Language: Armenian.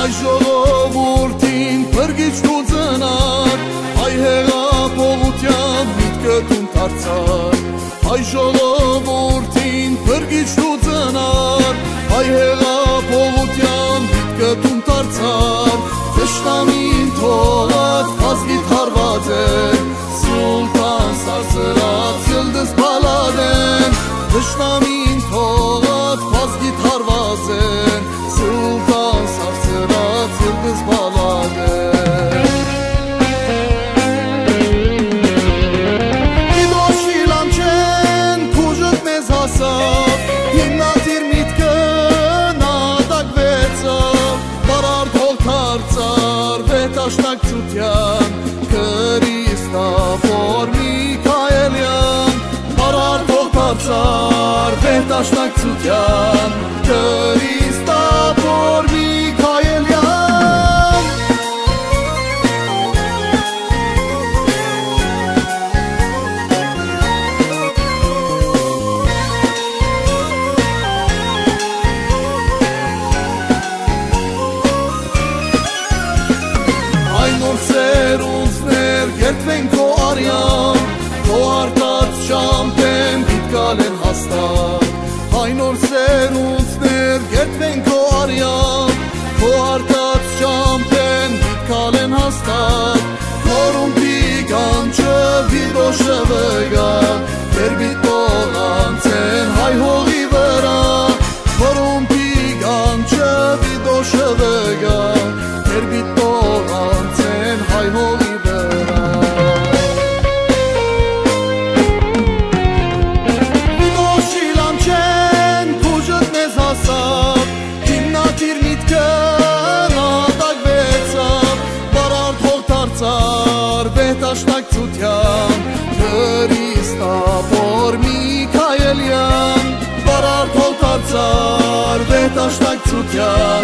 Այ ժողովուրդին փրկիչն ու ծնար, այ հեղափոխության միտքը տուն դարձար։ Այ ժողովուրդին փրկիչն ու ծնար, այ հեղափոխության միտքը տուն դարձար։ Թշնամին թողած ազգիդ հարված է, սուլտան սարսրած Յիլդիզ Բալադեն։ Թշնամին թողած ազգիդ հարված է, սուլտան սարսրած Յիլդիզ Բալադեն։ Իդոշի լանչեն քուժըտ մեզ հասավ, հիմնադիր միտքը նատակվեցավ, բարարդ հողթարծար վետաշնակցության Քրիստոֆոր Միքայելյան, բարարդ հողթարծար վետաշնակցության Քրիստոֆոր Միքայելյան։ Նոր սերունդներ գերտվեն քո արյան, քո արտած շամպեն պիտ գալեն հաստատ։ Հայ նոր սերունդներ գերտվեն քո արյան, քո արտած շամպեն պիտ գալեն հաստատ։ Քորումպի կանչը վիրոշը վգա, երբիտ տողանցեն հայ հողի վրա։ Քորումպի կանչը վիրոշը վգա, երբիտ տողանցեն հայ հողի վրա։ Վիդոշի լանչեն քուժըտ մեզ հասավ, հիմնադիր միտքը նատակվեցավ, բարարդ հողթարծար վետաշնակցության Քրիստոֆոր Միքայելյան, բարարդ հողթարծար վետաշնակցության